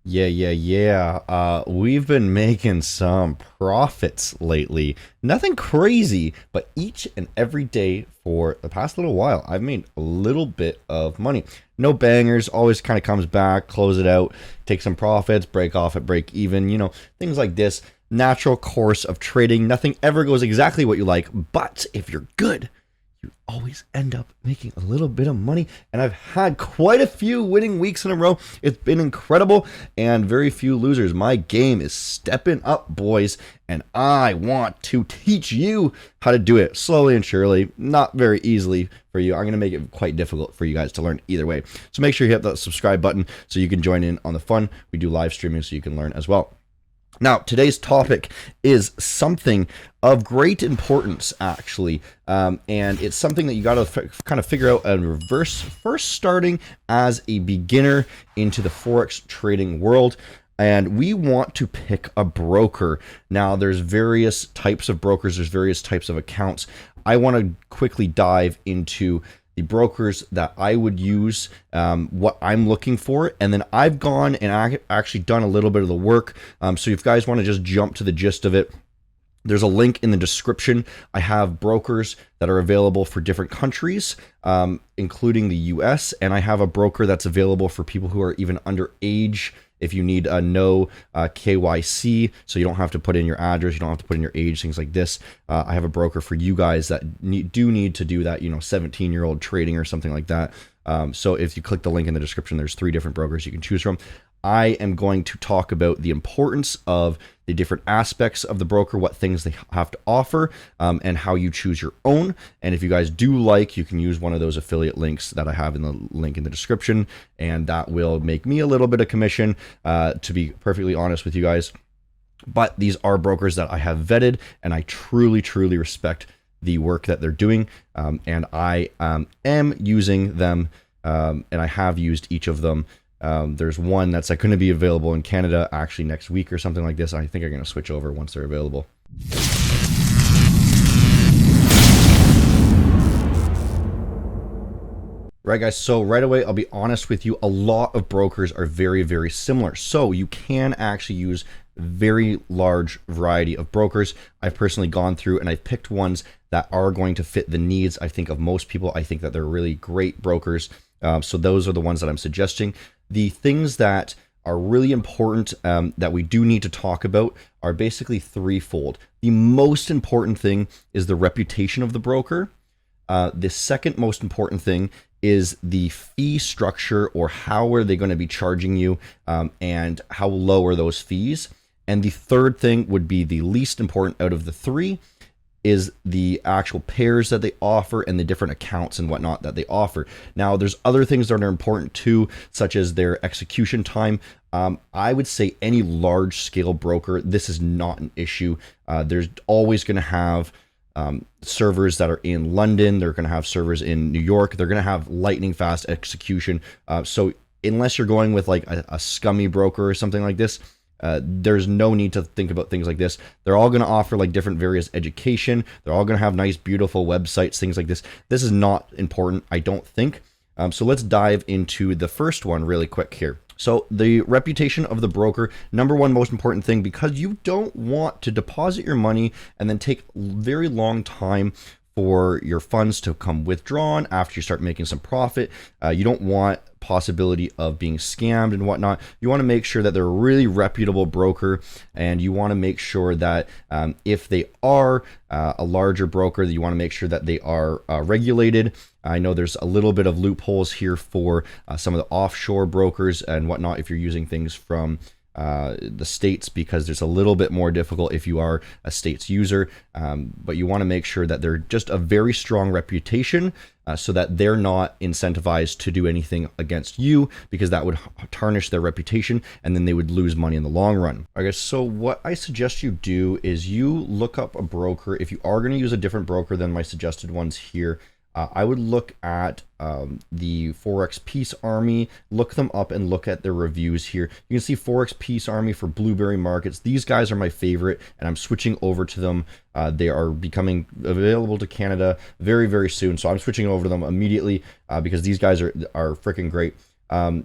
Yeah. We've been making some profits lately. Nothing crazy, but each and every day for the past little while, I've made a little bit of money. No bangers, always kind of comes back, close it out, take some profits, break off at break even, things like this. Natural course of trading. Nothing ever goes exactly what you like, but if you're good, you always end up making a little bit of money. And I've had quite a few winning weeks in a row. It's been incredible and very few losers. My game is stepping up, boys, and I want to teach you how to do it slowly and surely, not very easily for you. I'm going to make it quite difficult for you guys to learn either way. So make sure you hit that subscribe button so you can join in on the fun. We do live streaming so you can learn as well. Now, today's topic is something of great importance, actually, and it's something that you got to kind of figure out in reverse, first starting as a beginner into the Forex trading world. And we want to pick a broker. Now, there's various types of brokers, there's various types of accounts. I want to quickly dive into the brokers that I would use, what I'm looking for, and then I've gone and actually done a little bit of the work. So if you guys want to just jump to the gist of it, there's a link in the description. I have brokers that are available for different countries, including the US, and I have a broker that's available for people who are even underage. If you need a no KYC, so you don't have to put in your address, you don't have to put in your age, things like this. I have a broker for you guys that do need to do that, 17-year-old trading or something like that. So if you click the link in the description, there's 3 different brokers you can choose from. I am going to talk about the importance of the different aspects of the broker, what things they have to offer, and how you choose your own. And if you guys do like, you can use one of those affiliate links that I have in the link in the description, and that will make me a little bit of commission, to be perfectly honest with you guys. But these are brokers that I have vetted, and I truly, truly respect the work that they're doing, and I am using them, and I have used each of them. There's one that's going to be available in Canada actually next week or something like this. I think I'm going to switch over once they're available. Right, guys, so right away, I'll be honest with you, a lot of brokers are very, very similar. So you can actually use very large variety of brokers. I've personally gone through and I've picked ones that are going to fit the needs, I think, of most people. I think that they're really great brokers. So those are the ones that I'm suggesting. The things that are really important, that we do need to talk about, are basically threefold. The most important thing is the reputation of the broker. The second most important thing is the fee structure, or how are they going to be charging you, and how low are those fees. And the third thing would be the least important out of the 3, is the actual pairs that they offer and the different accounts and whatnot that they offer. Now, there's other things that are important too, such as their execution time. I would say any large scale broker, this is not an issue. There's always going to have servers that are in London. They're going to have servers in New York. They're going to have lightning fast execution. So unless you're going with like a scummy broker or something like this, there's no need to think about things like this. They're all going to offer like different various education. They're all going to have nice, beautiful websites, things like this. This is not important, I don't think. So let's dive into the first one really quick here. So the reputation of the broker, number one most important thing, because you don't want to deposit your money and then take very long time for your funds to come withdrawn after you start making some profit. You don't want possibility of being scammed and whatnot. You want to make sure that they're a really reputable broker, and you want to make sure that if they are a larger broker, that you want to make sure that they are regulated. I know there's a little bit of loopholes here for some of the offshore brokers and whatnot if you're using things from the States, because it's a little bit more difficult if you are a States user, but you want to make sure that they're just a very strong reputation, so that they're not incentivized to do anything against you, because that would tarnish their reputation and then they would lose money in the long run. Okay, so what I suggest you do is you look up a broker. If you are going to use a different broker than my suggested ones here, I would look at the Forex Peace Army, look them up and look at their reviews here. You can see Forex Peace Army for Blueberry Markets. These guys are my favorite, and I'm switching over to them. They are becoming available to Canada very, very soon. So I'm switching over to them immediately, because these guys are freaking great.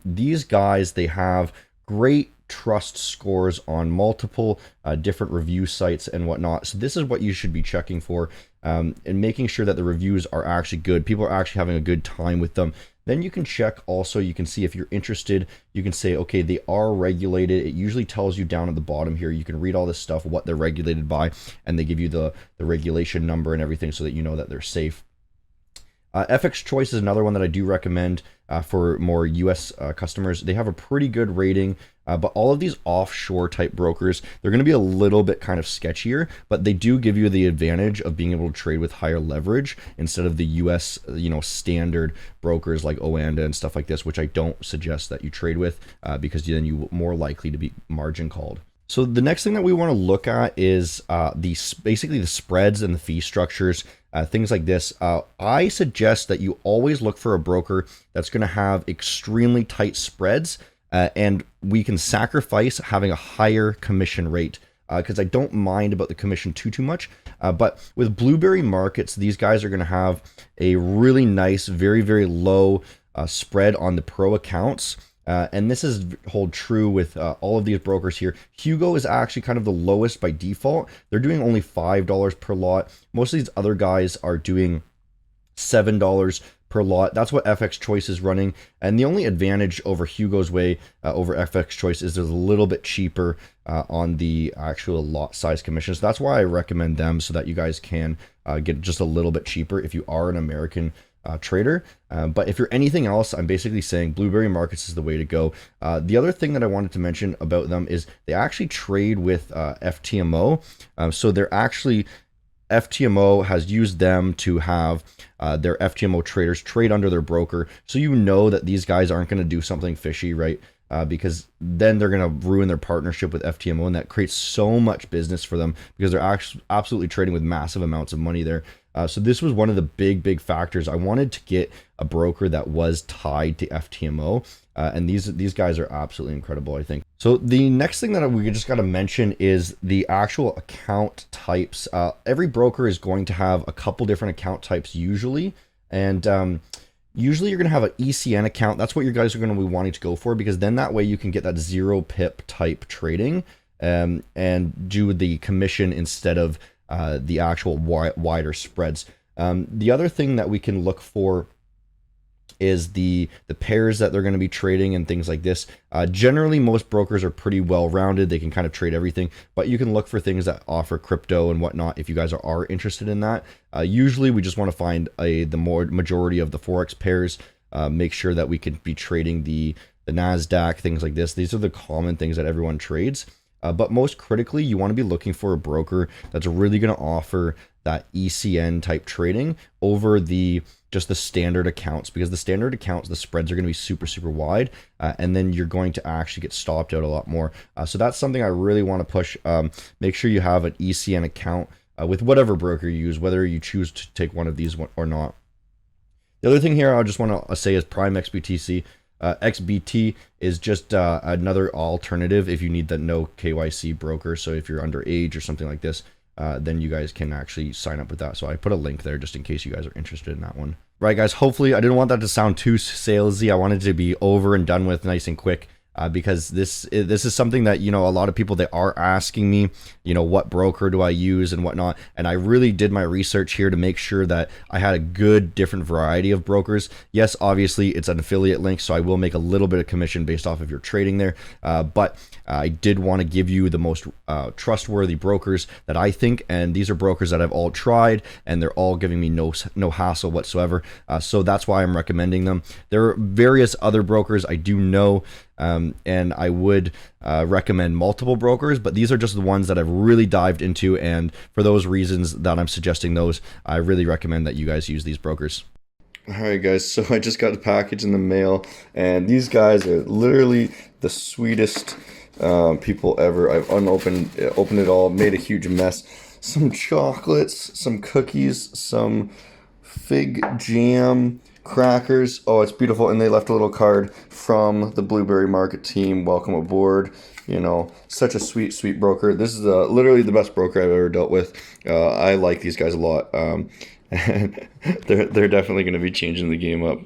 These guys, they have great trust scores on multiple different review sites and whatnot. So this is what you should be checking for, and making sure that the reviews are actually good. People are actually having a good time with them. Then you can check also, you can see if you're interested, you can say, okay, they are regulated. It usually tells you down at the bottom here, you can read all this stuff, what they're regulated by, and they give you the regulation number and everything so that you know that they're safe. FX Choice is another one that I do recommend for more US customers. They have a pretty good rating, but all of these offshore type brokers, they're going to be a little bit kind of sketchier, but they do give you the advantage of being able to trade with higher leverage instead of the US, standard brokers like Oanda and stuff like this, which I don't suggest that you trade with because then you're more likely to be margin called. So the next thing that we want to look at is basically the spreads and the fee structures, things like this. I suggest that you always look for a broker that's going to have extremely tight spreads, and we can sacrifice having a higher commission rate because I don't mind about the commission too much. But with Blueberry Markets, these guys are going to have a really nice, very, very low spread on the pro accounts. And this is hold true with all of these brokers here. Hugo is actually kind of the lowest by default. They're doing only $5 per lot. Most of these other guys are doing $7 per lot. That's what FX Choice is running. And the only advantage over Hugo's way over FX Choice is there's a little bit cheaper on the actual lot size commission. So that's why I recommend them, so that you guys can get just a little bit cheaper if you are an American trader. But if you're anything else, I'm basically saying Blueberry Markets is the way to go. The other thing that I wanted to mention about them is they actually trade with FTMO. So they're actually, FTMO has used them to have their FTMO traders trade under their broker. So you know that these guys aren't going to do something fishy, right? Because then they're going to ruin their partnership with FTMO, and that creates so much business for them because they're actually absolutely trading with massive amounts of money there. So this was one of the big factors. I wanted to get a broker that was tied to FTMO, and these guys are absolutely incredible, I think. So the next thing that we just got to mention is the actual account types. Every broker is going to have a couple different account types usually, and usually you're going to have an ECN account. That's what you guys are going to be wanting to go for, because then that way you can get that 0 pip type trading and do the commission instead of the actual wider spreads. The other thing that we can look for is the pairs that they're going to be trading and things like this. Generally, most brokers are pretty well rounded. They can kind of trade everything, but you can look for things that offer crypto and whatnot if you guys are interested in that. Usually, we just want to find the majority of the Forex pairs. Make sure that we can be trading the NASDAQ, things like this. These are the common things that everyone trades. But most critically, you want to be looking for a broker that's really going to offer that ECN type trading over just the standard accounts, because the standard accounts, the spreads are going to be super wide, and then you're going to actually get stopped out a lot more. So that's something I really want to push. Make sure you have an ECN account with whatever broker you use, whether you choose to take one of these or not. The other thing here I just want to say is Prime XBTC. XBT is just another alternative if you need the no KYC broker. So if you're underage or something like this, then you guys can actually sign up with that. So I put a link there just in case you guys are interested in that one. Right, guys, hopefully I didn't want that to sound too salesy. I wanted it to be over and done with nice and quick. Because this is something that, a lot of people, they are asking me, what broker do I use and whatnot. And I really did my research here to make sure that I had a good different variety of brokers. Yes, obviously it's an affiliate link, so I will make a little bit of commission based off of your trading there. But I did want to give you the most trustworthy brokers that I think, and these are brokers that I've all tried, and they're all giving me no hassle whatsoever. So that's why I'm recommending them. There are various other brokers I do know. And I would recommend multiple brokers, but these are just the ones that I've really dived into, and for those reasons that I'm suggesting those, I really recommend that you guys use these brokers. Alright guys, so I just got the package in the mail, and these guys are literally the sweetest people ever. I've opened it all, made a huge mess. Some chocolates, some cookies, some fig jam, crackers. Oh, it's beautiful. And they left a little card from the Blueberry Market team. Welcome aboard. Such a sweet broker. This is literally the best broker I've ever dealt with. I like these guys a lot. They're definitely going to be changing the game up.